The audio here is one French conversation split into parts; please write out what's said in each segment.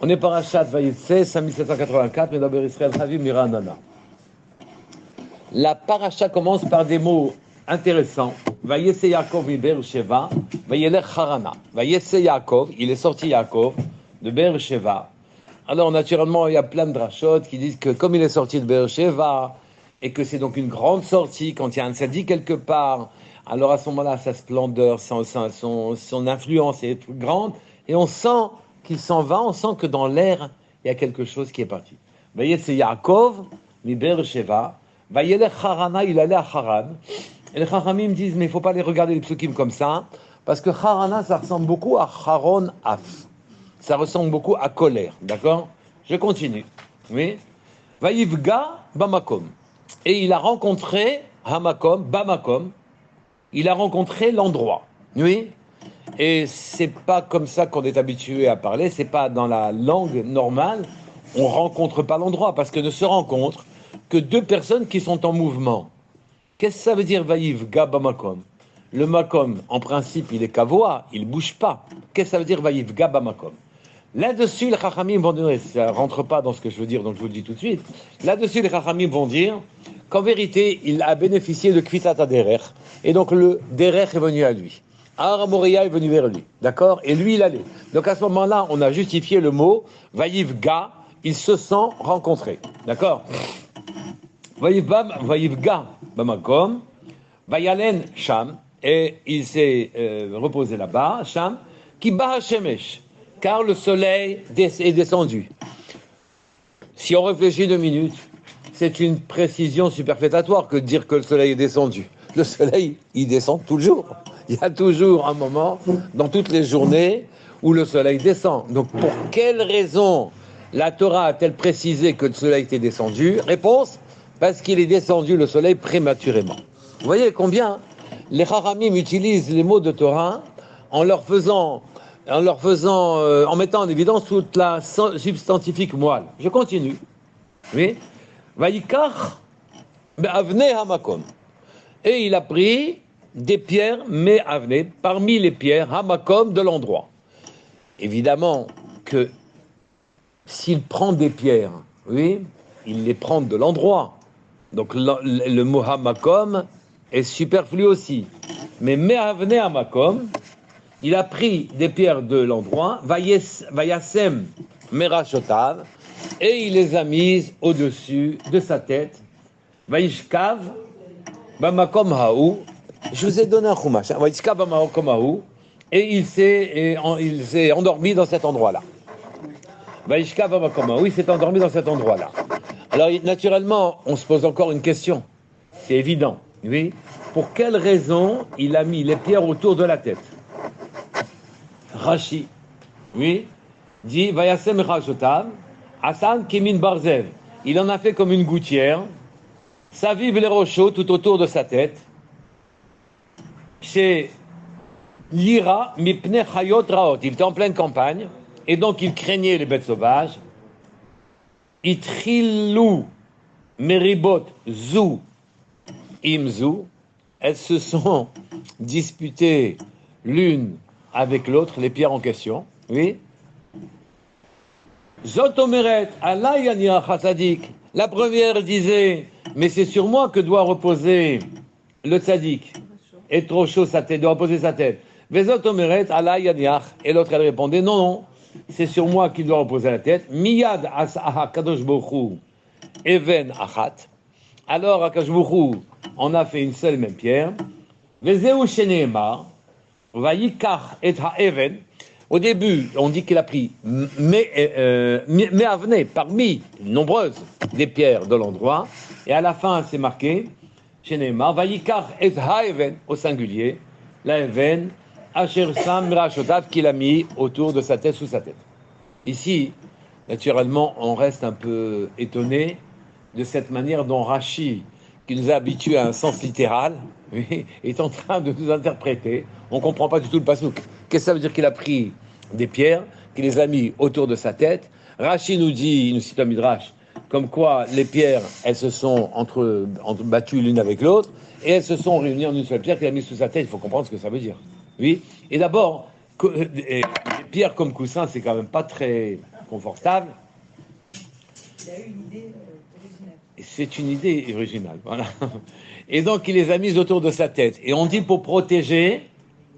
On est parachat Vayetse, 5784, Medaber Israël Chaviv Miranana. La paracha commence par des mots intéressants. Vayetse Yaakov mi Beersheva, Vayelech Harana. Vayetse Yaakov, il est sorti Yaakov de Beersheva. Alors naturellement, il y a plein de drachot qui disent que comme il est sorti de Beersheva, et que c'est donc une grande sortie, quand il y a un tzaddik quelque part, alors à ce moment-là, sa splendeur, son influence est grande, et on sent qu'il s'en va, on sent que dans l'air, il y a quelque chose qui est parti. Vayetse Yaakov mi Beersheva, Vayelech Harana, il allait à Haran. Et les Chachamim disent, mais il ne faut pas les regarder les psukim comme ça, parce que Harana, ça ressemble beaucoup à Haron Af. Ça ressemble beaucoup à colère, d'accord? Je continue. Oui. Vayivga Bamakom. Et il a rencontré Hamakom, Bamakom. Il a rencontré l'endroit. Oui. Et c'est pas comme ça qu'on est habitué à parler, c'est pas dans la langue normale. On rencontre pas l'endroit, parce que ne se rencontrent que deux personnes qui sont en mouvement. Qu'est-ce que ça veut dire Vayivga Bamakom? Le Makom, en principe, il est kavoa, il bouge pas. Qu'est-ce que ça veut dire Vayivga Bamakom? Là-dessus, les Chachamim vont dire, ça rentre pas dans ce que je veux dire, donc je vous le dis tout de suite. Là-dessus, les Chachamim vont dire qu'en vérité, il a bénéficié de Kvitat Derer, et donc le Derer est venu à lui. Har Moria est venu vers lui, d'accord? Et lui, il allait. Donc à ce moment-là, on a justifié le mot Vayivga, il se sent rencontré, d'accord? Vayivga Bamakom, Vayalen Sham, et il s'est reposé là-bas, Sham, qui bat Shemesh, car le soleil est descendu. Si on réfléchit 2 minutes, c'est une précision superfétatoire que de dire que le soleil est descendu. Le soleil, il descend toujours. Il y a toujours un moment dans toutes les journées où le soleil descend. Donc pour quelle raison la Torah a-t-elle précisé que le soleil était descendu? Réponse, parce qu'il est descendu le soleil prématurément. Vous voyez combien les Chachamim utilisent les mots de Torah en mettant en évidence toute la substantifique moelle. Je continue. Oui. Vayikach be'avne hamakom. Et il a pris des pierres me'avne, parmi les pierres hamakom de l'endroit. Évidemment que s'il prend des pierres, oui, il les prend de l'endroit. Donc le mot hamakom est superflu aussi. Mais me'avne hamakom, il a pris des pierres de l'endroit, Vayasem Merashotav, et il les a mises au-dessus de sa tête. Vayishkav Bamakom Haou. Je vous ai donné un chumash. Vayishkav Bamakom Haou, et il s'est endormi dans cet endroit-là. Vayishkav Bamakom Haou, il s'est endormi dans cet endroit-là. Alors naturellement, on se pose encore une question. C'est évident, oui. Pour quelle raison il a mis les pierres autour de la tête? Rashi, oui, dit Vayasem Rachotav, Hassan Kimin Barzev. Il en a fait comme une gouttière, Saviv les rochaux tout autour de sa tête, chez Lira Mipne Chayot Raot. Il était en pleine campagne, et donc il craignait les bêtes sauvages. Itrilou Meribot Zou Imzou. Elles se sont disputées l'une avec l'autre, les pierres en question, oui. Zotomeret, Allah yanira chassadik. La première disait, mais c'est sur moi que doit reposer le tzaddik. Et trop chaud sa tête, doit reposer sa tête. Zotomeret, Allah yanira. Et l'autre, elle répondait, non, non, c'est sur moi qu'il doit reposer la tête. Miyad asaha kadosh bochou even achat. Alors, à Kadosh Bochou, on a fait une seule même pierre. Vezeu sheneemar. Vayikach et ha'even. Au début, on dit qu'il a pris me'avne, parmi nombreuses des pierres de l'endroit, et à la fin, c'est marqué chez Neymar, Vayikach et ha'even, au singulier, la even, asher sam mirashotav, qu'il a mis autour de sa tête, sous sa tête. Ici, naturellement, on reste un peu étonné de cette manière dont Rashi, qui nous a habitués à un sens littéral, oui, est en train de nous interpréter. On ne comprend pas du tout le pasouk. Qu'est-ce que ça veut dire qu'il a pris des pierres, qu'il les a mis autour de sa tête? Rashi nous dit, il nous cite un midrash, comme quoi les pierres, elles se sont battues l'une avec l'autre, et elles se sont réunies en une seule pierre qu'il a mise sous sa tête. Il faut comprendre ce que ça veut dire. Oui. Et d'abord, les pierres comme coussin, c'est quand même pas très confortable. Il a eu une idée originale. C'est une idée originale, voilà. Et donc, il les a mises autour de sa tête. Et on dit pour protéger,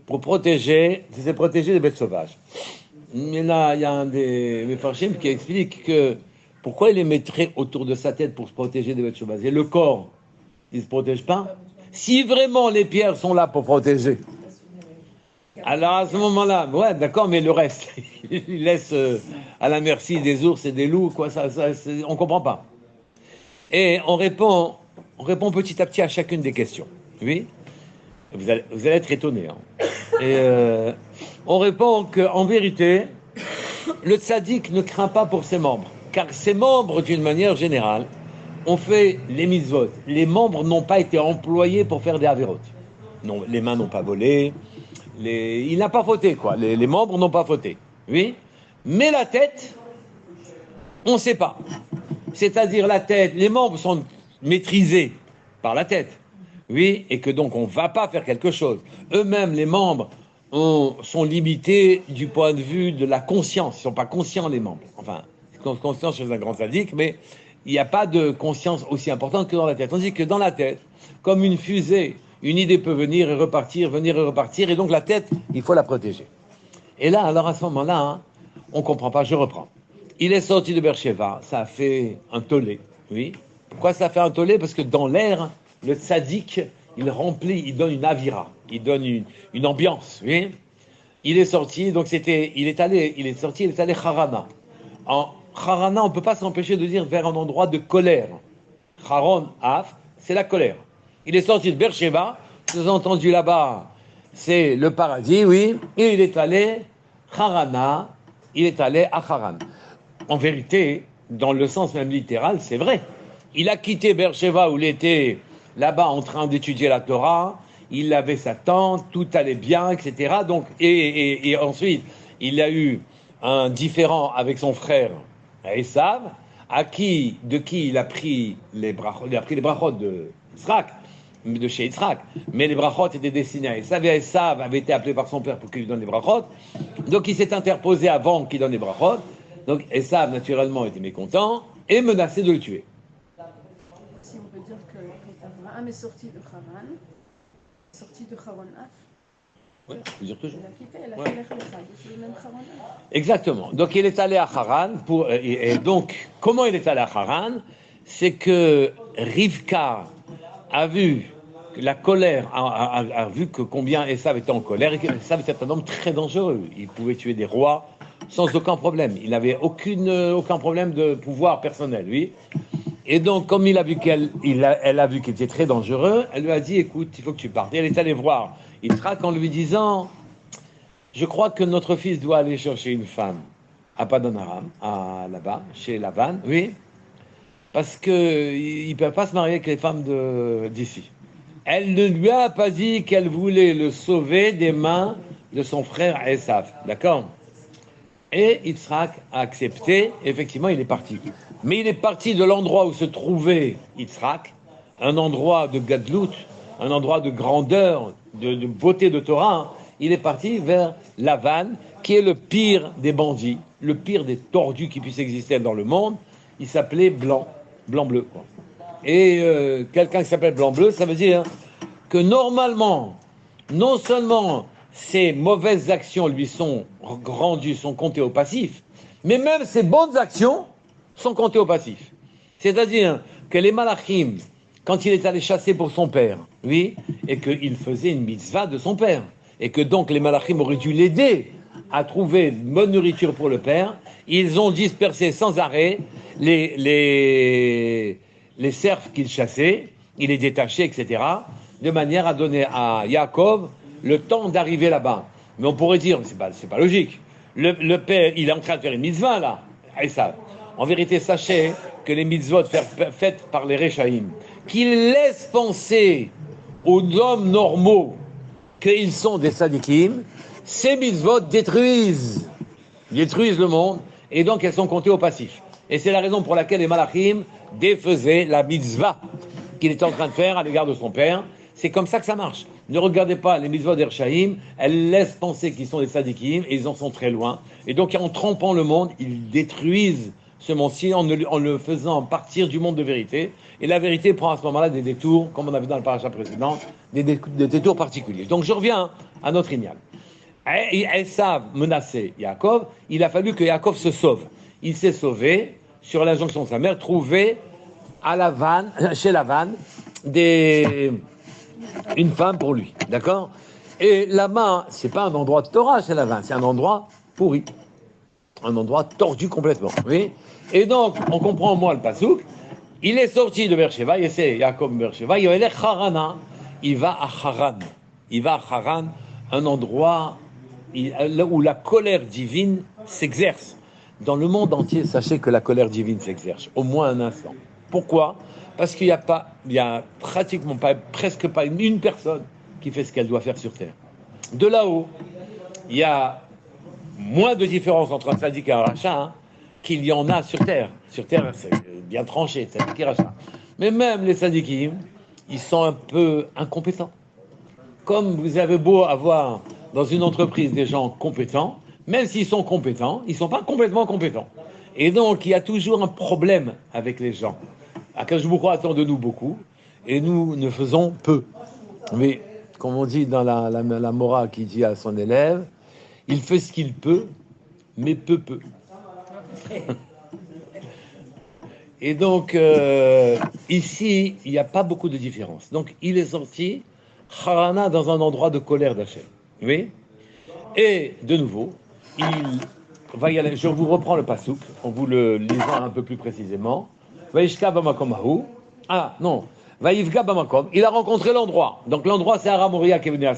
c'est protéger des bêtes sauvages. Mais là, il y a un des Mefarshim qui explique que pourquoi il les mettrait autour de sa tête pour se protéger des bêtes sauvages. Et le corps, il ne se protège pas. Si vraiment les pierres sont là pour protéger, alors à ce moment-là, ouais, d'accord, mais le reste, il laisse à la merci des ours et des loups, quoi, on comprend pas. Et on répond petit à petit à chacune des questions. Oui, vous allez être étonnés. Hein. Et on répond qu'en vérité, le tzaddik ne craint pas pour ses membres, car ses membres, d'une manière générale, ont fait les mitzvot. Les membres n'ont pas été employés pour faire des avérotes. Non, les mains n'ont pas volé. Il n'a pas fauté, quoi. Les membres n'ont pas fauté. Oui. Mais la tête, on ne sait pas. C'est-à-dire la tête, les membres sont maîtrisés par la tête. Oui. Et que donc on ne va pas faire quelque chose. Eux-mêmes, les membres, sont limités du point de vue de la conscience. Ils ne sont pas conscients, les membres. Enfin, conscience chez un grand sadique, mais il n'y a pas de conscience aussi importante que dans la tête. Tandis que dans la tête, comme une fusée, une idée peut venir et repartir, et donc la tête, il faut la protéger. Et là, alors à ce moment-là, hein, on ne comprend pas, je reprends. Il est sorti de Beersheva, ça a fait un tollé, oui. Pourquoi ça a fait un tollé? Parce que dans l'air, le tzaddik, il donne une avira, il donne une ambiance, oui. Il est sorti, donc il est allé Harana. En Harana, on ne peut pas s'empêcher de dire vers un endroit de colère. Haron, Af, c'est la colère. Il est sorti de Beersheva, vous avez entendu là-bas, c'est le paradis, oui, et il est allé Harana, il est allé à Haran. En vérité, dans le sens même littéral, c'est vrai. Il a quitté Beersheva où il était là-bas en train d'étudier la Torah, il avait sa tente, tout allait bien, etc. Donc, et ensuite, il a eu un différend avec son frère Esav, de qui il a pris les brachot de Yitzhak, de chez Yitzhak, mais les brachot étaient destinés à Esav, et Esav avait été appelé par son père pour qu'il lui donne les brachot, donc il s'est interposé avant qu'il donne les brachot, donc Esav naturellement était mécontent et menacé de le tuer. Si on peut dire que Abraham est sorti de Haran, sorti de Haran Af. Oui, je peux dire toujours. Il a fait le même Haran Af. Exactement. Donc il est allé à Haran et donc comment il est allé à Haran? C'est que Rivka a vu la colère, a vu que combien Esav était en colère, et que Esav était un homme très dangereux. Il pouvait tuer des rois sans aucun problème. Il n'avait aucun problème de pouvoir personnel, lui. Et donc, comme il a vu elle a vu qu'il était très dangereux, elle lui a dit, écoute, il faut que tu partes. Et elle est allée voir Yitzhak en lui disant, je crois que notre fils doit aller chercher une femme à Padan Aram, là-bas, chez Lavan, oui, parce qu'il ne peut pas se marier avec les femmes d'ici. Elle ne lui a pas dit qu'elle voulait le sauver des mains de son frère Esav, d'accord? Et Yitzhak a accepté, effectivement il est parti. Mais il est parti de l'endroit où se trouvait Yitzhak, un endroit de gadlout, un endroit de grandeur, de beauté de Torah. Il est parti vers Lavan, qui est le pire des bandits, le pire des tordus qui puissent exister dans le monde. Il s'appelait Blanc-Bleu. Et quelqu'un qui s'appelle Blanc-Bleu, ça veut dire que normalement, non seulement ses mauvaises actions lui sont rendues, sont comptées au passif, mais même ses bonnes actions sont comptées au passif. C'est-à-dire que les malachim, quand il est allé chasser pour son père, oui, et qu'il faisait une mitzvah de son père, et que donc les malachim auraient dû l'aider à trouver une bonne nourriture pour le père, ils ont dispersé sans arrêt les cerfs qu'il chassait, il les détachait, etc., de manière à donner à Yaakov le temps d'arriver là-bas. Mais on pourrait dire, c'est pas logique. Le père, il est en train de faire une mitzvah, là. Et ça. En vérité, sachez que les mitzvot faites par les Rechaïm, qu'ils laissent penser aux hommes normaux qu'ils sont des sadikim, ces mitzvot détruisent le monde, et donc elles sont comptées au passif. Et c'est la raison pour laquelle les malachim défaisaient la mitzvah qu'il était en train de faire à l'égard de son père. C'est comme ça que ça marche. Ne regardez pas les mitzvot d'Ershaïm, elles laissent penser qu'ils sont des sadikim et ils en sont très loin. Et donc en trompant le monde, ils détruisent ce monde-ci en le faisant partir du monde de vérité. Et la vérité prend à ce moment-là des détours, comme on a vu dans le paracha précédent, des détours particuliers. Donc je reviens à notre ignal. Esav menaçait Yaakov, il a fallu que Yaakov se sauve. Il s'est sauvé sur l'injonction de sa mère, trouvé à chez Lavan, une femme pour lui, d'accord? Et là-bas, c'est pas un endroit de Torah chez Lavan, c'est un endroit pourri, un endroit tordu complètement, oui? Et donc, on comprend moi le pasouk, il est sorti de Beersheba, et c'est Yaakov Beersheba, il va à Harana, il va à Haran, un endroit où la colère divine s'exerce. Dans le monde entier, sachez que la colère divine s'exerce, au moins un instant. Pourquoi? Parce qu'il y a pratiquement pas, presque pas une personne qui fait ce qu'elle doit faire sur Terre. De là-haut, il y a moins de différence entre un tzaddik et un rachat qu'il y en a sur Terre. Sur Terre, c'est bien tranché, tzaddik et rachat. Mais même les tzaddikim, ils sont un peu incompétents. Comme vous avez beau avoir dans une entreprise des gens compétents, même s'ils sont compétents, ils ne sont pas complètement compétents. Et donc, il y a toujours un problème avec les gens. Akadosh Baruch Hu attend de nous beaucoup, et nous ne faisons peu. Mais, comme on dit dans la Mora qui dit à son élève, il fait ce qu'il peut, mais peu. Et donc, ici, il n'y a pas beaucoup de différence. Donc, il est sorti, Harana, dans un endroit de colère d'Hachem. Oui. Et, de nouveau, il va y aller. Je vous reprends le pasouk, en vous le lisant un peu plus précisément. Vaishka bamakom hahu. Ah, non. Vaïvga bamakom. Il a rencontré l'endroit. Donc, l'endroit, c'est Aramoria qui est venu à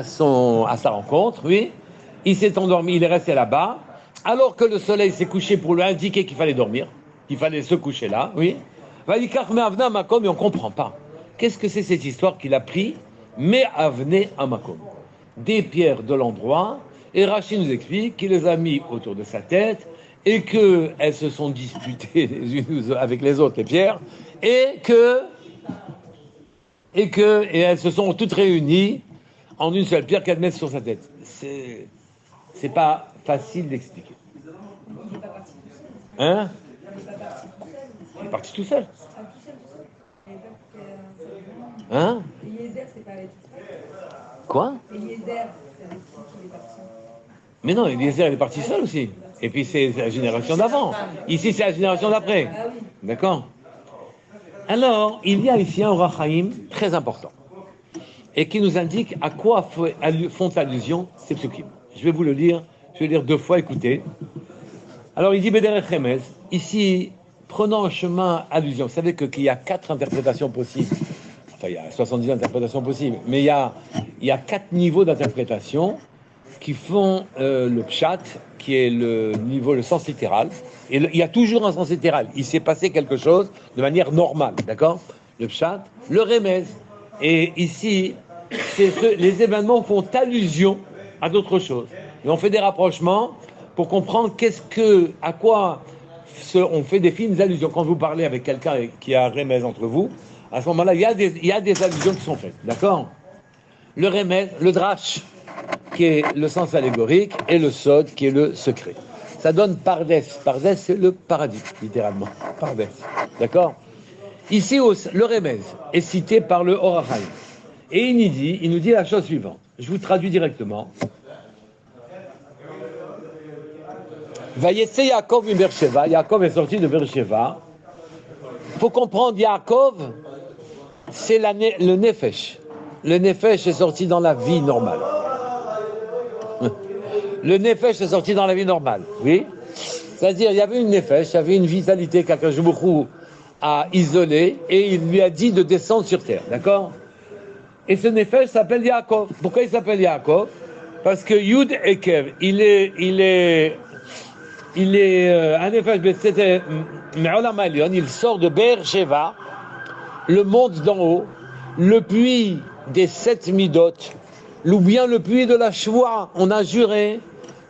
sa rencontre, oui. Il s'est endormi, il est resté là-bas. Alors que le soleil s'est couché pour lui indiquer qu'il fallait dormir, qu'il fallait se coucher là, oui. Vaïkach me'avna makom, et on ne comprend pas. Qu'est-ce que c'est cette histoire qu'il a pris me'avne amakom, des pierres de l'endroit, et Rachid nous explique qu'il les a mis autour de sa tête, et qu'elles se sont disputées les unes avec les autres, les pierres, et elles se sont toutes réunies en une seule pierre qu'elles mettent sur sa tête. C'est pas facile d'expliquer. Il n'est pas parti tout seul. Hein? Il n'est pas parti tout seul. Il est parti tout seul. Ah, tout seul. Hein? Eliezer, c'est pas allé tout seul. Quoi? Eliezer, c'est avec qui qu'il est parti. Mais non, Eliezer, il est parti seul aussi. Et puis c'est la génération d'avant. Ici, c'est la génération d'après. Ah oui. D'accord? Alors, il y a ici un Orach Chaim très important. Et qui nous indique à quoi font allusion ces psukim. Je vais vous le lire. Je vais lire 2 fois, écoutez. Alors, il dit Bederech Remez. Ici, prenant un chemin allusion. Vous savez qu'il y a 4 interprétations possibles. Enfin, il y a 70 interprétations possibles. Mais il y a 4 niveaux d'interprétation qui font le pshat, qui est le sens littéral. Et il y a toujours un sens littéral. Il s'est passé quelque chose de manière normale, d'accord? Le pshat, le remez. Et ici, les événements font allusion à d'autres choses. Et on fait des rapprochements pour comprendre à quoi on fait des fines allusions. Quand vous parlez avec quelqu'un qui a un remez entre vous, à ce moment-là, il y a des allusions qui sont faites, d'accord? Le remez, le drash, qui est le sens allégorique, et le sod, qui est le secret. Ça donne Pardes. Pardes, c'est le paradis, littéralement. Pardes. D'accord? Ici, le remez est cité par le Orach Chaim. Et il nous dit la chose suivante. Je vous traduis directement. Vayetse Yaakov mi Beersheva. Yaakov est sorti de Beersheva. Il faut comprendre, Yaakov, c'est le Nefesh. Le Nefesh est sorti dans la vie normale. Le Nefesh est sorti dans la vie normale, oui. C'est-à-dire, il y avait une Nefesh, il y avait une vitalité qu'Akadosh Baruch Hu a isolée, et il lui a dit de descendre sur terre, d'accord? Et ce Nefesh s'appelle Yaakov. Pourquoi il s'appelle Yaakov? Parce que Yud Ekev, il est un Nefesh, c'était Me'olam Elyon, il sort de Beersheva, le monde d'en haut, le puits des 7 midot, ou bien le puits de la Shvoua. On a juré,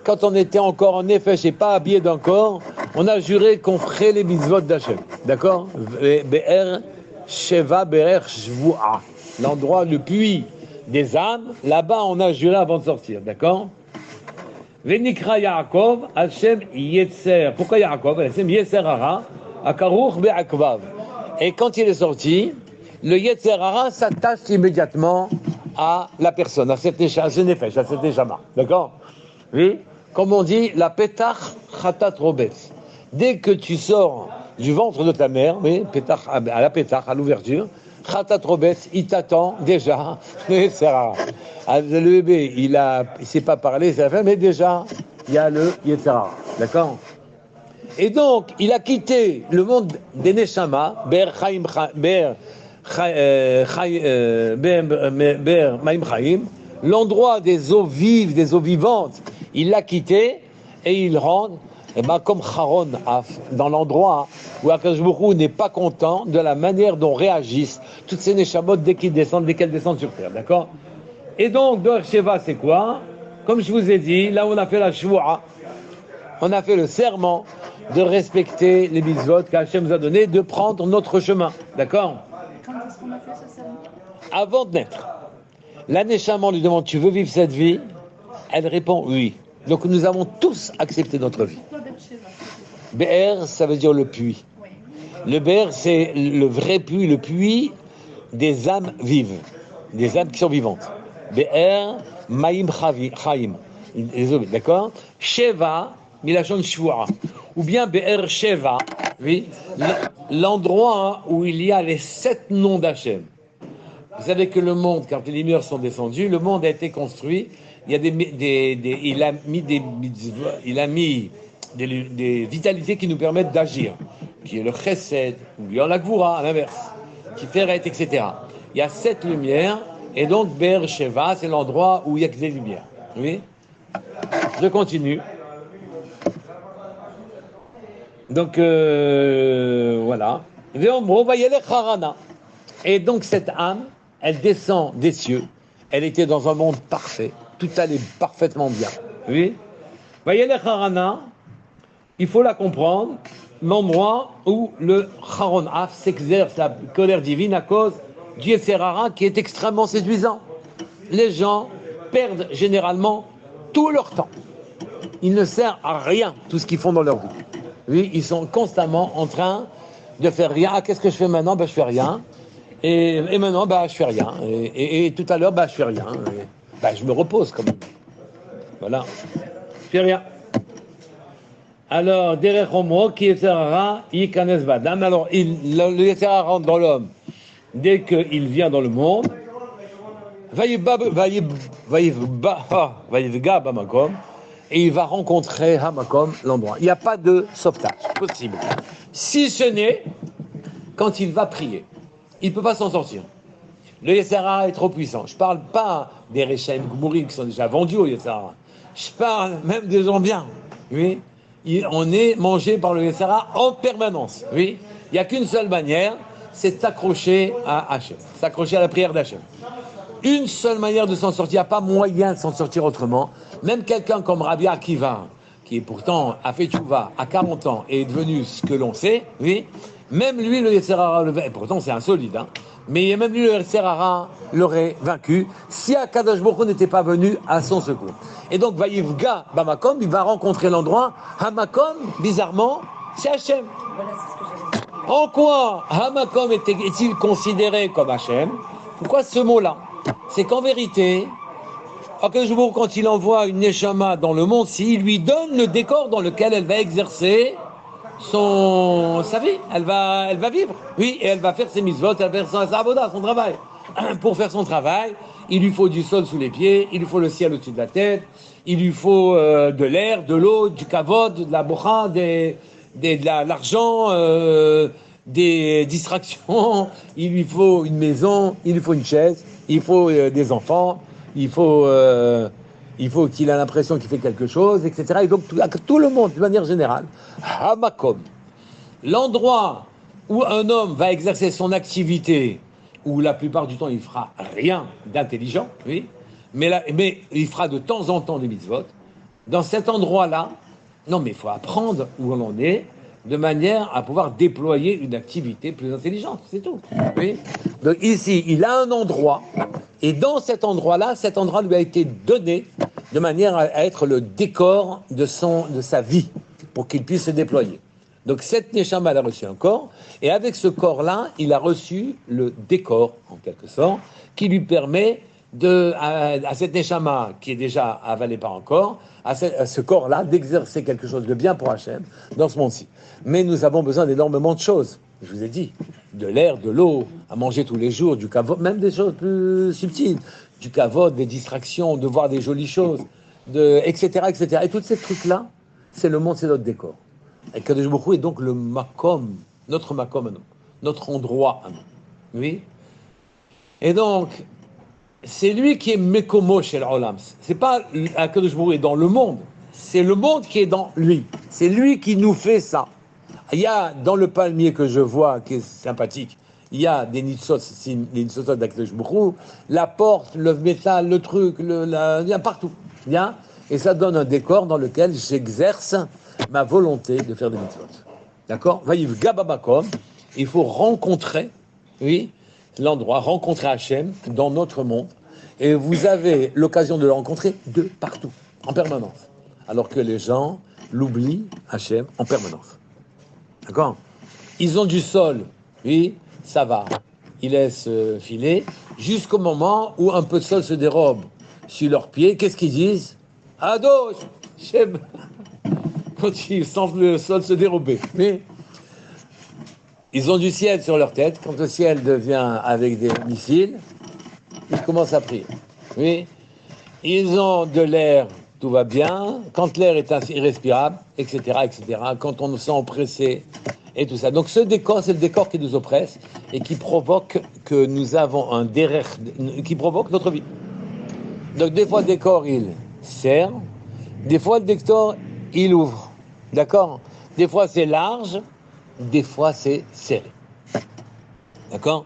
quand on était encore en Nefesh et pas habillé d'un corps, on a juré qu'on ferait les mitzvot d'Hachem. D'accord? Be'er Sheva Be'er Shvoua. L'endroit, le puits des âmes, là-bas on a juré avant de sortir, d'accord? Venikra Yaakov, Hashem Yetzer. Pourquoi Yaakov? Hashem Yetzer Hara, Akaruch Be'akvav. Et quand il est sorti, le Yetzer Hara s'attache immédiatement à la personne, à cette nefesh, à cette neshama. D'accord? Oui? Comme on dit, la petach chatat robes. Dès que tu sors du ventre de ta mère, oui, petach, à la petach, à l'ouverture, chatat robes, il t'attend déjà. Le Yetzer Hara. Le bébé, il sait pas parler, c'est la fin, mais déjà, il y a le Yetzer Hara. D'accord? Et donc, il a quitté le monde des Neshama, Ber Maim Chaim, l'endroit des eaux vives, des eaux vivantes, il l'a quitté et il rentre comme Charon Af, dans l'endroit où Akadosh Baruch Hu n'est pas content de la manière dont réagissent toutes ces Neshamot dès qu'elles descendent sur terre. D'accord? Et donc, Be'er Sheva, c'est quoi? Comme je vous ai dit, là où on a fait la Shvoua, on a fait le serment de respecter les mitzvot qu'Hachem nous a donné, de prendre notre chemin. D'accord? Quand est-ce qu'on a fait ce serment? Avant de naître. La Neshama lui demande, tu veux vivre cette vie? Elle répond oui. Donc nous avons tous accepté notre vie. Pourquoi Beersheba? Be'er, ça veut dire le puits. Oui. Le Be'er, c'est le vrai puits, le puits des âmes vives, des âmes qui sont vivantes. Be'er, Maim Chaim. D'accord? Sheva, Milachon Shvua. Ou bien Be'er Sheva, oui, l'endroit où il y a les 7 noms d'Hachem. Vous savez que le monde, quand les lumières sont descendues, le monde a été construit. Il y a il a mis des vitalités qui nous permettent d'agir, qui est le Chesed, ou bien la Gvura, à l'inverse, qui Tiferet, etc. Il y a 7 lumières, et donc Be'er Sheva, c'est l'endroit où il y a que des lumières. Oui. Je continue. Donc voilà. Et donc cette âme, elle descend des cieux. Elle était dans un monde parfait. Tout allait parfaitement bien. Oui. Vayelech Harana, il faut la comprendre. L'endroit où le Charon Af s'exerce la colère divine à cause du Yetzer Hara qui est extrêmement séduisant. Les gens perdent généralement tout leur temps. Il ne sert à rien tout ce qu'ils font dans leur vie. Oui, ils sont constamment en train de faire rien. Ah, qu'est-ce que je fais maintenant? Je fais rien. Et maintenant, je fais rien. Et tout à l'heure, je fais rien. Je me repose quand même. Voilà. Je fais rien. Alors, derech Omro, qui Yetzer Hara, Yikanes Badam. Alors, le Yetzer Hara rentre dans l'homme dès qu'il vient dans le monde. Vayivga Bamakom. Et il va rencontrer Hamakom, l'endroit. Il n'y a pas de sauvetage possible. Si ce n'est quand il va prier. Il ne peut pas s'en sortir. Le Yetzer Hara est trop puissant. Je ne parle pas des Rechaim Gmourim qui sont déjà vendus au Yetzer Hara. Je parle même des gens bien. Oui. On est mangé par le Yetzer Hara en permanence. Oui. Il n'y a qu'une seule manière, c'est de s'accrocher à Hachem, s'accrocher à la prière d'Hachem. Une seule manière de s'en sortir, il n'y a pas moyen de s'en sortir autrement. Même quelqu'un comme Rabbi Akiva, qui pourtant a fait tchouva à 40 ans et est devenu ce que l'on sait, oui, même lui, le Yetzer Hara, et pourtant c'est insolite, mais même lui, le Yetzer Hara l'aurait vaincu si Akadosh Baruch Hu n'était pas venu à son secours. Et donc, Vayivga Bamakom, il va rencontrer l'endroit, Hamakom, bizarrement, c'est Hachem. Voilà, c'est ce que j'allais dire. En quoi Hamakom est-il considéré comme Hachem? Pourquoi ce mot-là? C'est qu'en vérité, Akadosh Baruch Hu, quand il envoie une Neshama dans le monde, s'il lui donne le décor dans lequel elle va exercer sa vie, elle va vivre, oui, et elle va faire ses mitzvot, elle va faire sa avoda, son travail. Pour faire son travail, il lui faut du sol sous les pieds, il lui faut le ciel au-dessus de la tête, il lui faut de l'air, de l'eau, du kavod, de la bocha, de l'argent, des distractions, il lui faut une maison, il lui faut une chaise, il faut des enfants, il faut qu'il ait l'impression qu'il fait quelque chose, etc. Et donc tout le monde, de manière générale, Hamakom, l'endroit où un homme va exercer son activité, où la plupart du temps il fera rien d'intelligent, oui, mais il fera de temps en temps des mitzvot, dans cet endroit-là, non mais il faut apprendre où on en est, de manière à pouvoir déployer une activité plus intelligente, c'est tout. Oui. Donc ici, il a un endroit, et dans cet endroit-là, cet endroit lui a été donné de manière à être le décor de sa vie, pour qu'il puisse se déployer. Donc cette Neshama, elle a reçu un corps, et avec ce corps-là, il a reçu le décor, en quelque sorte, qui lui permet à cette Neshama, qui est déjà avalée par un corps, à ce corps-là, d'exercer quelque chose de bien pour Hachem dans ce monde-ci. Mais nous avons besoin d'énormément de choses. Je vous ai dit, de l'air, de l'eau, à manger tous les jours, du kavod, même des choses plus subtiles, du kavod, des distractions, de voir des jolies choses, etc., etc. Et tous ces trucs-là, c'est le monde, c'est notre décor. Et Kadosh Baruch Hu est donc le makom, notre makom à nous, notre endroit à nous. Oui. Et donc, c'est lui qui est Mekomo chez l'Olam. C'est pas Kadosh Baruch Hu est dans le monde, c'est le monde qui est dans lui. C'est lui qui nous fait ça. Il y a dans le palmier que je vois, qui est sympathique, il y a des nitzot d'Akadosh Baruch Hu, la porte, le métal, le truc, il y a partout. Bien. Et ça donne un décor dans lequel j'exerce ma volonté de faire des mitzvot. D'accord? Vaïv Gababakom, il faut rencontrer, oui, l'endroit, rencontrer Hachem dans notre monde. Et vous avez l'occasion de le rencontrer de partout, en permanence. Alors que les gens l'oublient, Hachem, en permanence. D'accord? Ils ont du sol, oui, ça va. Ils laissent filer jusqu'au moment où un peu de sol se dérobe sur leurs pieds. Qu'est-ce qu'ils disent? Adosh, Shem. Quand ils sentent le sol se dérober. Mais ils ont du ciel sur leur tête. Quand le ciel devient avec des missiles, ils commencent à prier. Oui. Ils ont de l'air, tout va bien. Quand l'air est irrespirable, etc., etc. Quand on se sent oppressé et tout ça. Donc ce décor, c'est le décor qui nous oppresse et qui provoque que nous avons un derrière, qui provoque notre vie. Donc des fois le décor, il serre. Des fois le décor, il ouvre. D'accord? Des fois c'est large, des fois c'est serré. D'accord?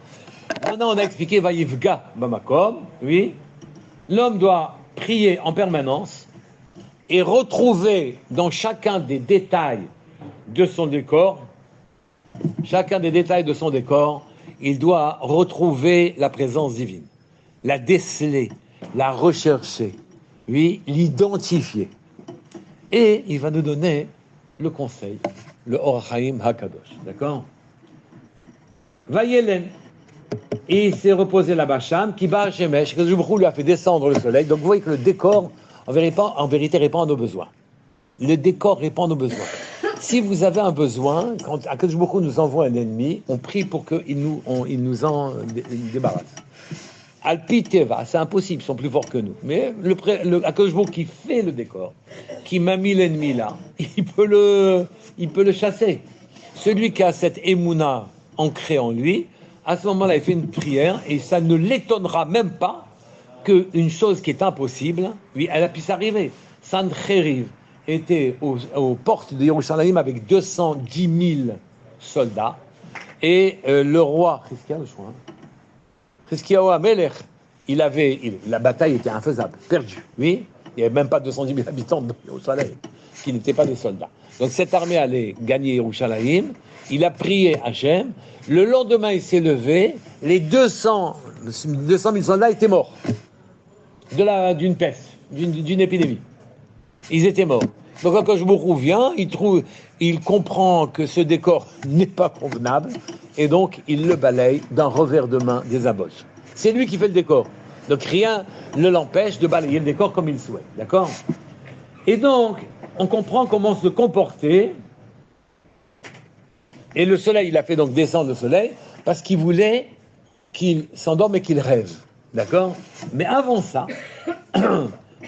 Maintenant on a expliqué Vaïvga Bamakom, oui. L'homme doit prier en permanence et retrouver dans chacun des détails de son décor, il doit retrouver la présence divine, la déceler, la rechercher, oui, l'identifier. Et il va nous donner le conseil, le Or HaChaim HaKadosh, d'accord? Vayelen, et il s'est reposé là-bas, Sham, qui bat Shemesh, que Baruch Hu lui a fait descendre le soleil. Donc vous voyez que le décor, en vérité, répond à nos besoins. Le décor répond à nos besoins. Si vous avez un besoin, quand Akadosh Baruch Hu nous envoie un ennemi, on prie pour qu'il nous en débarrasse. Alpi Teva, c'est impossible, ils sont plus forts que nous. Mais le Akadosh Baruch Hu qui fait le décor, qui m'a mis l'ennemi là, il peut le chasser. Celui qui a cette émouna ancrée en lui, à ce moment-là, il fait une prière et ça ne l'étonnera même pas qu'une chose qui est impossible, oui, elle a pu s'arriver. Sancheriv était aux portes de Yerushalayim avec 210 000 soldats et le roi, Chizkiyahu HaMelech, la bataille était infaisable, perdue. Oui, il n'y avait même pas 210 000 habitants de Yerushalayim qui n'étaient pas des soldats. Donc cette armée allait gagner Yerushalayim. Il a prié Hachem. Le lendemain, il s'est levé. Les 200 000 soldats étaient morts d'une peste, d'une épidémie. Ils étaient morts. Donc quand Akadosh Baruch Hu vient, il comprend que ce décor n'est pas convenable et donc il le balaye d'un revers de main des aboches. C'est lui qui fait le décor. Donc rien ne l'empêche de balayer le décor comme il souhaite. D'accord? Et donc, on comprend comment se comporter. Et le soleil, il a fait donc descendre le soleil parce qu'il voulait qu'il s'endorme et qu'il rêve. D'accord? Mais avant ça,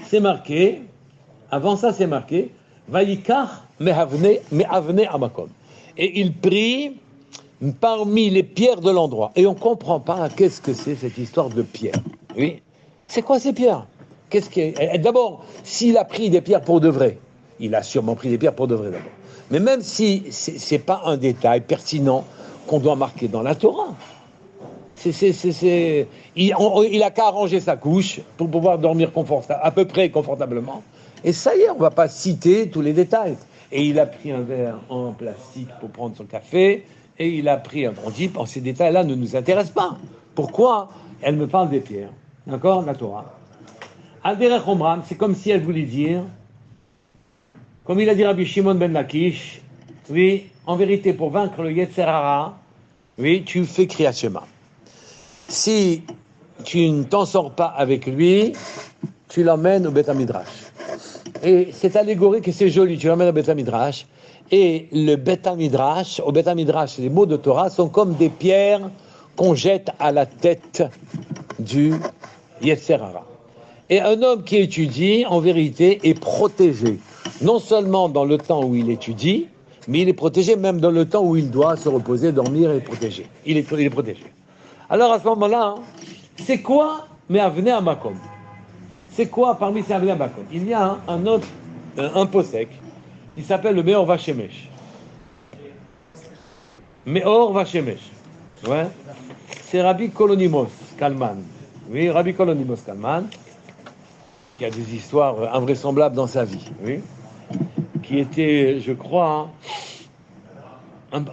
c'est marqué, Vayikach mehavne amakom. Et il prie parmi les pierres de l'endroit. Et on ne comprend pas qu'est-ce que c'est cette histoire de pierres. Oui? C'est quoi ces pierres? D'abord, s'il a pris des pierres pour de vrai, il a sûrement pris des pierres pour de vrai d'abord. Mais même si ce n'est pas un détail pertinent qu'on doit marquer dans la Torah, il a qu'à arranger sa couche pour pouvoir dormir à peu près confortablement. Et ça y est, on ne va pas citer tous les détails. et il a pris un verre en plastique pour prendre son café, et il a pris un... On dit, ces détails-là ne nous intéressent pas. Pourquoi elle me parle des pierres? D'accord, la Torah. Al-Derech Omram, c'est comme si elle voulait dire, comme il a dit Rabbi Shimon ben Lakish, oui, en vérité, pour vaincre le Yetzer Hara, oui, tu fais Kriyat Shema. Si tu ne t'en sors pas avec lui, tu l'emmènes au Beth Midrash. Et c'est allégorique et c'est joli, tu l'emmènes au Beth Midrash. Et le Beth Midrash, au Beth Midrash, les mots de Torah sont comme des pierres qu'on jette à la tête du Yetzer Hara. Et un homme qui étudie, en vérité, est protégé. Non seulement dans le temps où il étudie, mais il est protégé même dans le temps où il doit se reposer, dormir et protégé. Il est protégé. Alors à ce moment-là, c'est quoi Me'avnei Hamakom? C'est quoi parmi ces Me'avnei Hamakom? Il y a un autre, un posek, il s'appelle le Meor Vashemesh. Meor Vashemesh. Ouais. C'est Rabbi Kolonimos Kalman. Oui, Rabbi Kolonimos Kalman, qui a des histoires invraisemblables dans sa vie. Oui. Qui était, je crois,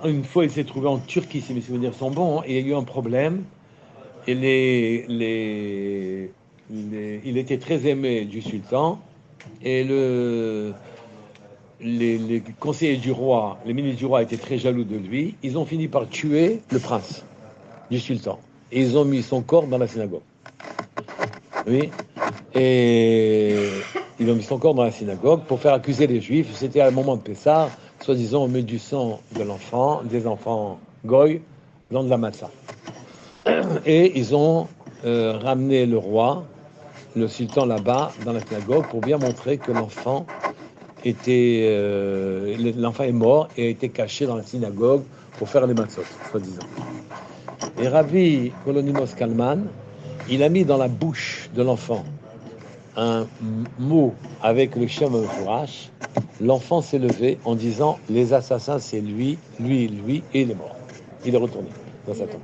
une fois il s'est trouvé en Turquie, si mes souvenirs sont bons, et il y a eu un problème. Et il était très aimé du sultan, et les conseillers du roi, les ministres du roi étaient très jaloux de lui. Ils ont fini par tuer le prince du sultan. Et ils ont mis son corps dans la synagogue. Oui. Et ils ont mis son corps dans la synagogue pour faire accuser les juifs. C'était à un moment de Pessah, soi-disant on met du sang de l'enfant, des enfants goy, dans de la matzah. Et ils ont ramené le roi, le sultan là-bas, dans la synagogue, pour bien montrer que l'enfant l'enfant est mort et a été caché dans la synagogue pour faire les matzot, soi-disant. Et Rabbi Kolonimos Kalman, il a mis dans la bouche de l'enfant un mot avec le Shem Mefourash. L'enfant s'est levé en disant les assassins c'est lui, lui, et il est mort. Il est retourné dans sa tombe.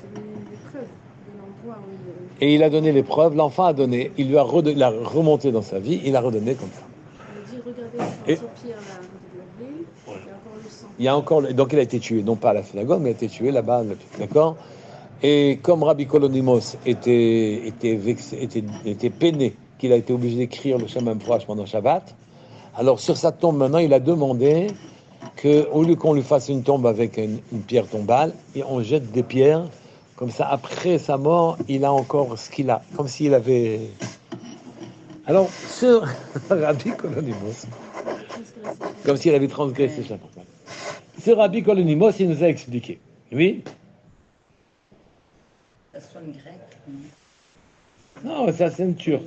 Et il a donné les preuves, l'enfant a donné, il a remonté dans sa vie, il a redonné comme ça. Il dit regardez sur pierre là, de la ville, il y a encore le sang. Donc il a été tué, non pas à la synagogue, mais il a été tué là-bas, d'accord? Et comme Rabbi Kolonimos était peiné, qu'il a été obligé d'écrire le Shem Mefourash pendant Shabbat, alors sur sa tombe maintenant, il a demandé qu'au lieu qu'on lui fasse une tombe avec une pierre tombale, et on jette des pierres, comme ça après sa mort, il a encore ce qu'il a, comme s'il avait... Alors, ce Rabbi Kolonimos, comme s'il avait transgressé Shabbat. Ce Rabbi Kolonimos, il nous a expliqué, oui. Ça sonne grec. Non, ça c'est une turque.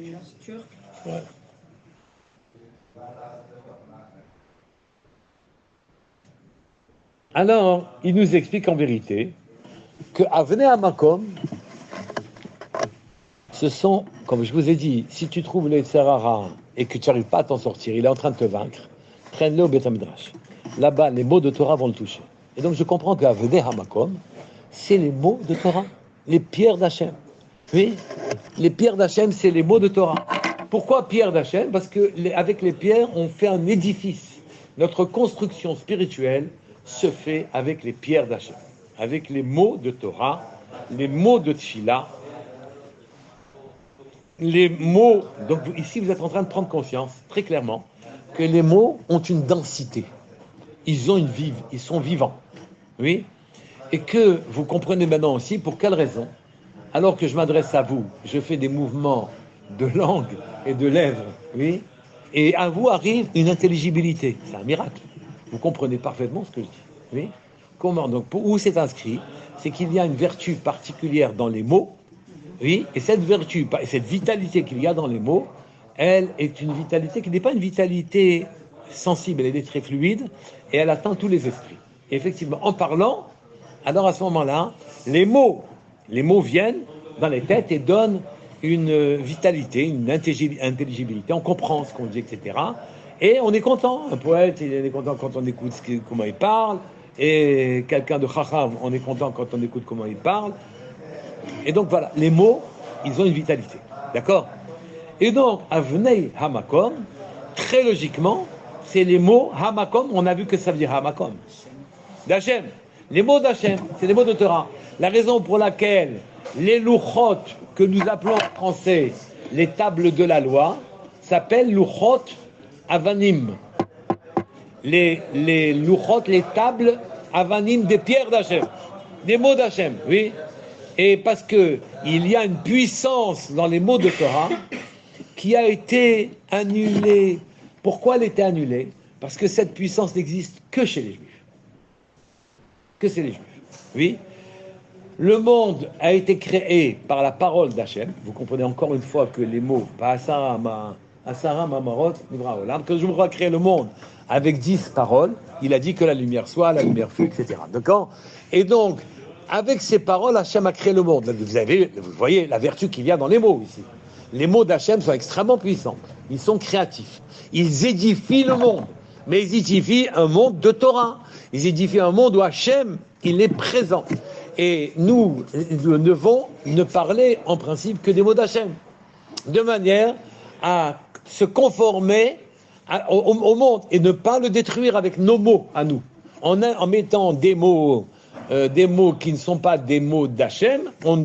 Ouais. Alors, il nous explique en vérité que Avnei Hamakom, ce sont, comme je vous ai dit, si tu trouves le Yetzer Hara et que tu n'arrives pas à t'en sortir, il est en train de te vaincre, traîne-le au Beth Midrash. Là-bas, les mots de Torah vont le toucher. Et donc je comprends qu'Avnei Hamakom, c'est les mots de Torah, les pierres d'Hachem. Oui, les pierres d'Hachem, c'est les mots de Torah. Pourquoi pierres d'Hachem? Parce que avec les pierres, on fait un édifice. Notre construction spirituelle se fait avec les pierres d'Hachem, avec les mots de Torah, les mots de Tfila, les mots. Donc ici, vous êtes en train de prendre conscience très clairement que les mots ont une densité. Ils ont une vie, ils sont vivants. Oui, et que vous comprenez maintenant aussi pour quelle raison. Alors que je m'adresse à vous, je fais des mouvements de langue et de lèvres, oui, et à vous arrive une intelligibilité. C'est un miracle. Vous comprenez parfaitement ce que je dis, oui. Comment donc où c'est inscrit? C'est qu'il y a une vertu particulière dans les mots, oui, et cette vertu, cette vitalité qu'il y a dans les mots, elle est une vitalité qui n'est pas une vitalité sensible, elle est très fluide et elle atteint tous les esprits. Et effectivement, en parlant, alors à ce moment-là, les mots viennent dans les têtes et donnent une vitalité, une intelligibilité. On comprend ce qu'on dit, etc. Et on est content. Un poète, il est content quand on écoute comment il parle. Et quelqu'un de chacham, on est content quand on écoute comment il parle. Et donc voilà, les mots, ils ont une vitalité. D'accord? Et donc, Avnei Hamakom, très logiquement, c'est les mots Hamakom, on a vu que ça veut dire Hamakom. D'Hachem. Les mots d'Hachem, c'est les mots de Torah. La raison pour laquelle les louchot, que nous appelons en français les tables de la loi, s'appellent louchot avanim. Les louchot, les tables avanim des pierres d'Hachem, des mots d'Hachem, oui. Et parce que il y a une puissance dans les mots de Torah qui a été annulée. Pourquoi elle était annulée? Parce que cette puissance n'existe que chez les Juifs. Que c'est les Juifs, oui. Le monde a été créé par la parole d'Hachem. Vous comprenez encore une fois que les mots, Asara Mamarot, que je voudrais créer le monde avec 10 paroles, il a dit que la lumière soit, la lumière fut, etc. D'accord? Et donc, avec ces paroles, Hachem a créé le monde. Vous voyez la vertu qui vient dans les mots ici. Les mots d'Hachem sont extrêmement puissants. Ils sont créatifs. Ils édifient le monde. Mais ils édifient un monde de Torah. Ils édifient un monde où Hachem, il est présent. Et nous devons ne parler en principe que des mots d'Hachem. De manière à se conformer au monde et ne pas le détruire avec nos mots à nous. En mettant des mots qui ne sont pas des mots d'Hachem, on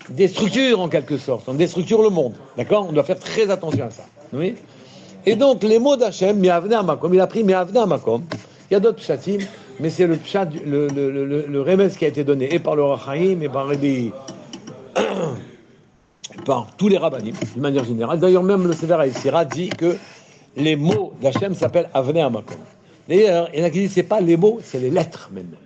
déstructure en quelque sorte, on déstructure le monde, d'accord? On doit faire très attention à ça, oui? Et donc les mots d'Hachem, Mi'avnei Hamakom, il a pris Mi'avnei Hamakom, il y a d'autres pshatim, mais c'est le pshat, le remez qui a été donné et par le Rachaim et par par tous les rabbanim, d'une manière générale. D'ailleurs même le Sefer HaYetzirah dit que les mots d'Hachem s'appellent Avnei Hamakom. D'ailleurs, il y en a qui disent c'est pas les mots, c'est les lettres maintenant.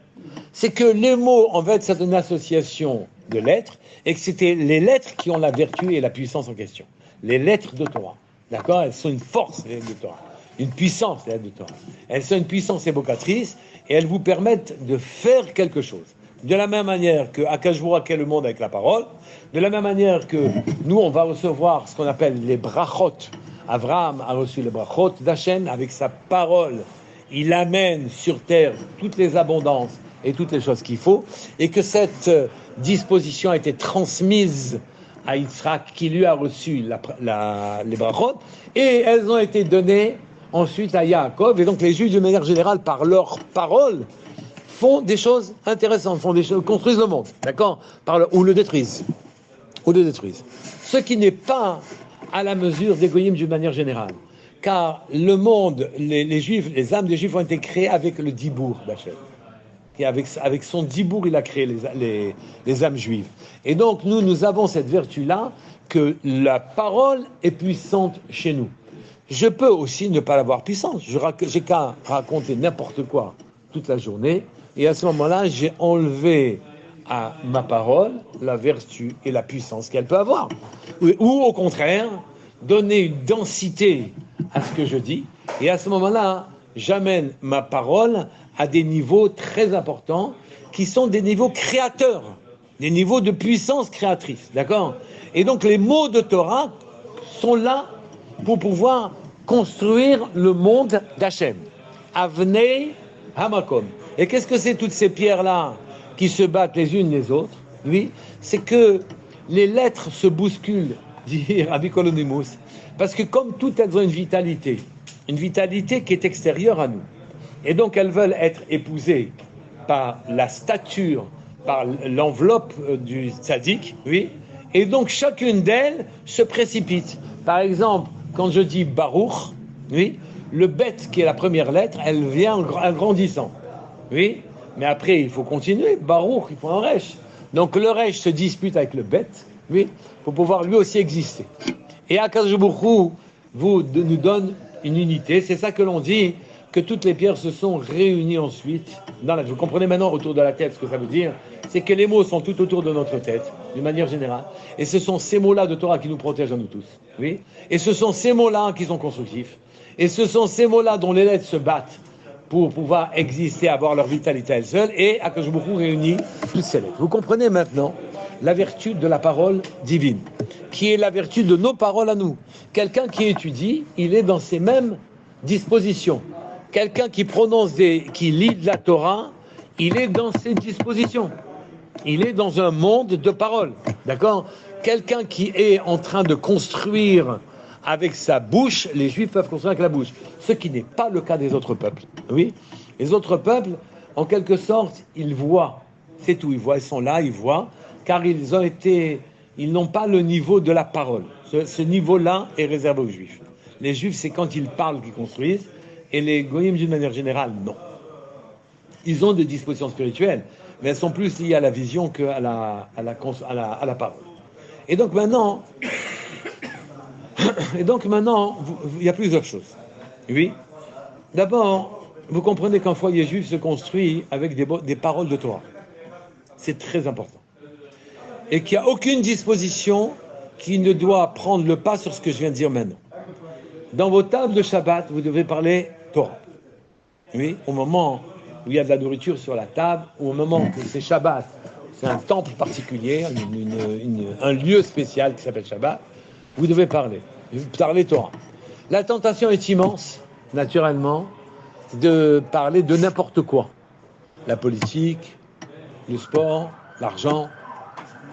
C'est que les mots, en fait, c'est une association de lettres, et que c'était les lettres qui ont la vertu et la puissance en question. Les lettres de Torah. D'accord? Elles sont une force, les lettres de Torah. Une puissance, les lettres de Torah. Elles sont une puissance évocatrice, et elles vous permettent de faire quelque chose. De la même manière que Akash Borou a créé le monde avec la parole, de la même manière que nous, on va recevoir ce qu'on appelle les brachot. Abraham a reçu les brachot d'Hachem avec sa parole. Il amène sur terre toutes les abondances et toutes les choses qu'il faut, et que cette disposition a été transmise à Yitzhak, qui lui a reçu les brachot, et elles ont été données ensuite à Yaakov, et donc les Juifs, de manière générale, par leur parole, font des choses intéressantes, construisent le monde, d'accord, ou le détruisent. Ce qui n'est pas à la mesure des goyim d'une manière générale. Car le monde, les Juifs, les âmes des Juifs ont été créées avec le dibour d'Hachem. Et avec son dibour, il a créé les âmes juives. Et donc, nous avons cette vertu-là, que la parole est puissante chez nous. Je peux aussi ne pas l'avoir puissante. J'ai qu'à raconter n'importe quoi toute la journée, et à ce moment-là, j'ai enlevé à ma parole la vertu et la puissance qu'elle peut avoir. Ou au contraire, donner une densité à ce que je dis, et à ce moment-là, j'amène ma parole à des niveaux très importants, qui sont des niveaux créateurs, des niveaux de puissance créatrice, d'accord? Et donc les mots de Torah sont là pour pouvoir construire le monde d'Hachem. Avnei Hamakom. Et qu'est-ce que c'est toutes ces pierres-là qui se battent les unes les autres? Oui, c'est que les lettres se bousculent, dit Rabbi Kolonimus, parce que comme toutes elles ont une vitalité qui est extérieure à nous, et donc elles veulent être épousées par la stature, par l'enveloppe du tzaddik, oui, et donc chacune d'elles se précipite. Par exemple, quand je dis Baruch, oui, le bet qui est la première lettre, elle vient en grandissant, oui, mais après il faut continuer, Baruch, il faut un resh. Donc le resh se dispute avec le bet, oui, pour pouvoir lui aussi exister. Et Akadosh Baruch Hu nous donne une unité, c'est ça que l'on dit, que toutes les pierres se sont réunies ensuite. Vous comprenez maintenant autour de la tête ce que ça veut dire? C'est que les mots sont tout autour de notre tête, d'une manière générale. Et ce sont ces mots-là de Torah qui nous protègent à nous tous. Oui. Et ce sont ces mots-là qui sont constructifs. Et ce sont ces mots-là dont les lettres se battent pour pouvoir exister, avoir leur vitalité à elles seules. Et Akadosh Baruch Hu réunit toutes ces lettres. Vous comprenez maintenant la vertu de la parole divine, qui est la vertu de nos paroles à nous. Quelqu'un qui étudie, il est dans ces mêmes dispositions. Quelqu'un qui qui lit de la Torah, il est dans ces dispositions. Il est dans un monde de paroles, d'accord? Quelqu'un qui est en train de construire avec sa bouche, les Juifs peuvent construire avec la bouche. Ce qui n'est pas le cas des autres peuples. Oui, les autres peuples, en quelque sorte, ils voient. C'est tout, ils voient, ils sont là, ils voient, car ils n'ont pas le niveau de la parole. Ce niveau-là est réservé aux Juifs. Les Juifs, c'est quand ils parlent qu'ils construisent, et les Goïms, d'une manière générale, non. Ils ont des dispositions spirituelles, mais elles sont plus liées à la vision qu'à la parole. Et donc maintenant, il y a plusieurs choses. Oui. D'abord, vous comprenez qu'un foyer juif se construit avec des paroles de Torah. C'est très important. Et qu'il n'y a aucune disposition qui ne doit prendre le pas sur ce que je viens de dire maintenant. Dans vos tables de Shabbat, vous devez parler Torah. Oui, au moment où il y a de la nourriture sur la table, ou au moment que c'est Shabbat, c'est un temple particulier, un lieu spécial qui s'appelle Shabbat, vous devez parler Torah. La tentation est immense, naturellement, de parler de n'importe quoi. La politique, le sport, l'argent,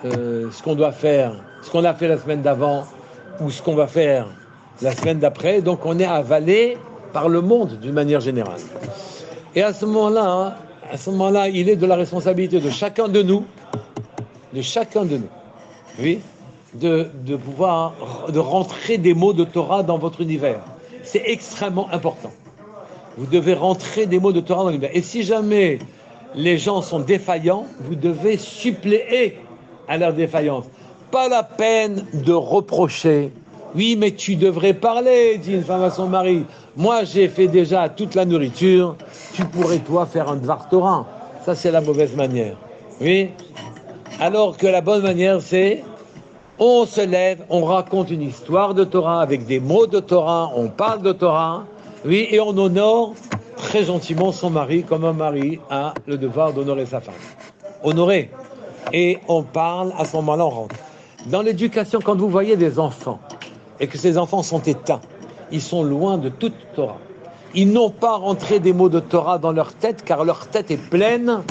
ce qu'on doit faire, ce qu'on a fait la semaine d'avant, ou ce qu'on va faire la semaine d'après. Donc on est avalé par le monde d'une manière générale. Et à ce moment-là, il est de la responsabilité de chacun de nous, oui, de pouvoir de rentrer des mots de Torah dans votre univers. C'est extrêmement important. Vous devez rentrer des mots de Torah dans l'univers. Et si jamais les gens sont défaillants, vous devez suppléer à leur défaillance. Pas la peine de reprocher. Oui, mais tu devrais parler, dit une femme à son mari. Moi, j'ai fait déjà toute la nourriture. Tu pourrais, toi, faire un Dvar Torah. Ça, c'est la mauvaise manière. Oui. Alors que la bonne manière, c'est on se lève, on raconte une histoire de Torah avec des mots de Torah, on parle de Torah, oui, et on honore très gentiment son mari, comme un mari a le devoir d'honorer sa femme. Honorer. Et on parle, à ce moment-là, on rentre. Dans l'éducation, quand vous voyez des enfants, et que ces enfants sont éteints, ils sont loin de toute Torah. Ils n'ont pas rentré des mots de Torah dans leur tête, car leur tête est pleine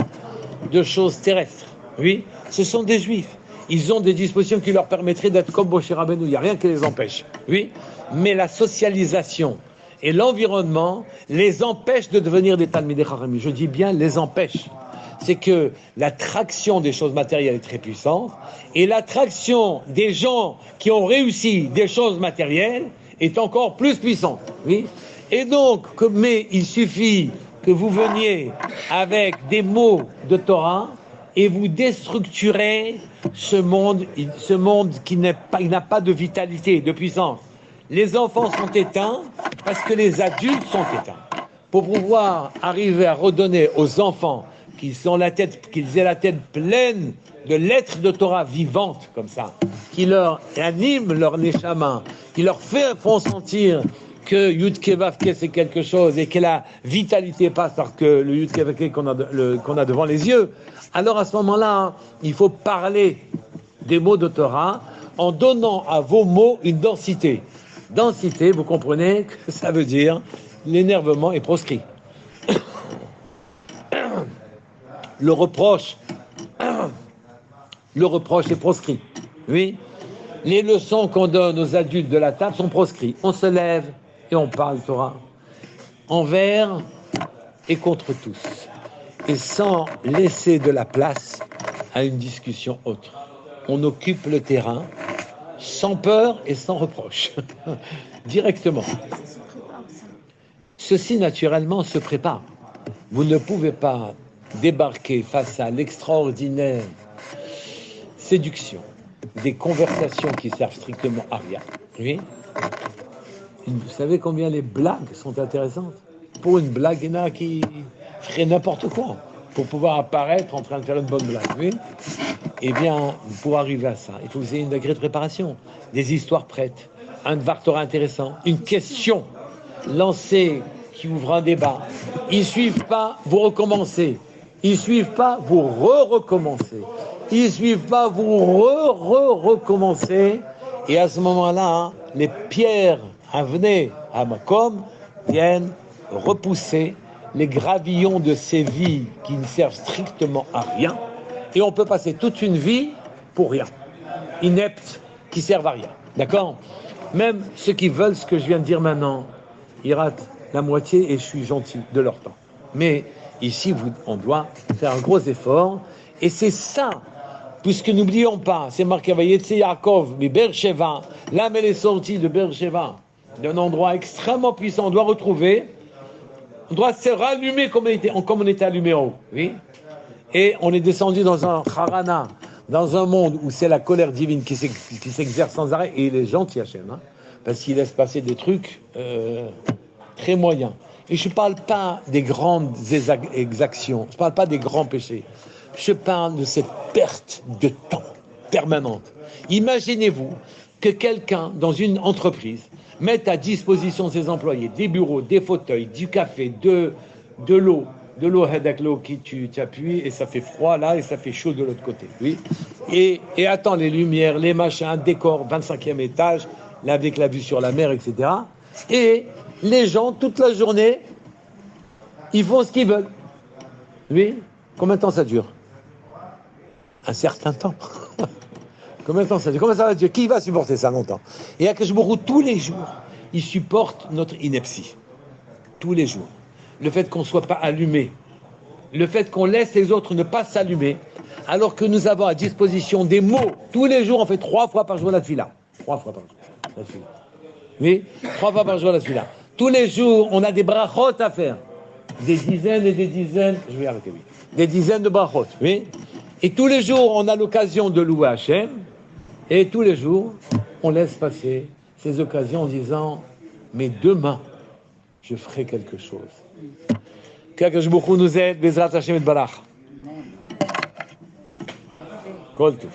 de choses terrestres. Oui, ce sont des Juifs. Ils ont des dispositions qui leur permettraient d'être comme Moshe Rabbeinu. Il n'y a rien qui les empêche. Oui, mais la socialisation et l'environnement les empêchent de devenir des Talmidei Chachamim. Je dis bien les empêchent. C'est que l'attraction des choses matérielles est très puissante et l'attraction des gens qui ont réussi des choses matérielles est encore plus puissante. Oui. Et donc, mais il suffit que vous veniez avec des mots de Torah et vous déstructurez ce monde qui n'a pas de vitalité, de puissance. Les enfants sont éteints parce que les adultes sont éteints. Pour pouvoir arriver à redonner aux enfants qu'ils aient la tête pleine de lettres de Torah vivantes comme ça, qui leur animent leur neshama, qui leur font sentir que Yud-Ke Vav-Ke c'est quelque chose et que la vitalité passe par que le Yud-Ke Vav-Ke qu'on a devant les yeux, alors à ce moment-là, il faut parler des mots de Torah en donnant à vos mots une densité. Densité, vous comprenez que ça veut dire l'énervement est proscrit. Le reproche est proscrit. Oui. Les leçons qu'on donne aux adultes de la table sont proscrites. On se lève et on parle Torah. Envers et contre tous. Et sans laisser de la place à une discussion autre. On occupe le terrain sans peur et sans reproche. Directement. Ceci, naturellement, se prépare. Vous ne pouvez pas débarquer face à l'extraordinaire séduction des conversations qui servent strictement à rien. Oui. Vous savez combien les blagues sont intéressantes? Pour une blague, il y en a qui ferait n'importe quoi pour pouvoir apparaître en train de faire une bonne blague. Oui. Eh bien, pour arriver à ça, il faut que vous ayez une degré de préparation, des histoires prêtes, un Dvar Torah intéressant, une question lancée qui ouvre un débat. Ils suivent pas, vous recommencez. Ils suivent pas, vous recommencez. Ils suivent pas, vous recommencez. Et à ce moment-là, les pierres avenées à Makom viennent repousser les gravillons de ces vies qui ne servent strictement à rien. Et on peut passer toute une vie pour rien. Ineptes, qui servent à rien. D'accord? Même ceux qui veulent ce que je viens de dire maintenant, ils ratent la moitié et je suis gentil de leur temps. Mais ici, on doit faire un gros effort. Et c'est ça, puisque n'oublions pas, c'est marqué Vayetze Yaakov, mais Beersheva, l'âme elle est sortie de Beersheva, d'un endroit extrêmement puissant. On doit retrouver, on doit se rallumer comme on était allumé en haut. Oui. Et on est descendu dans un Harana, dans un monde où c'est la colère divine qui s'exerce sans arrêt. Et il est gentil, Hachem, hein, parce qu'il laisse passer des trucs très moyens. Et je ne parle pas des grandes exactions, je ne parle pas des grands péchés. Je parle de cette perte de temps permanente. Imaginez-vous que quelqu'un, dans une entreprise, mette à disposition de ses employés des bureaux, des fauteuils, du café, de l'eau avec l'eau qui tu appuies et ça fait froid là et ça fait chaud de l'autre côté. Oui. Et attends, les lumières, les machins, décor, 25e étage, là avec la vue sur la mer, etc. Et les gens, toute la journée, ils font ce qu'ils veulent. Oui. Combien de temps ça dure? Un certain temps. Combien de temps ça dure? Combien ça va durer? Qui va supporter ça longtemps? Et Akadosh Baruch Hu, tous les jours, il supporte notre ineptie. Tous les jours. Le fait qu'on ne soit pas allumé. Le fait qu'on laisse les autres ne pas s'allumer. Alors que nous avons à disposition des mots. Tous les jours, on fait 3 fois par jour la tefila. 3 fois par jour la tefila. Oui, 3 fois par jour la tefila. Tous les jours, on a des brachot à faire. Des dizaines et des dizaines. Je vais arrêter, oui. Des dizaines de brachot, oui. Et tous les jours, on a l'occasion de louer Hachem. Et tous les jours, on laisse passer ces occasions en disant mais demain, je ferai quelque chose. Qu'Akadosh Baruch Hu nous aide, Bezrat Hashem et Barach. Kol Tov.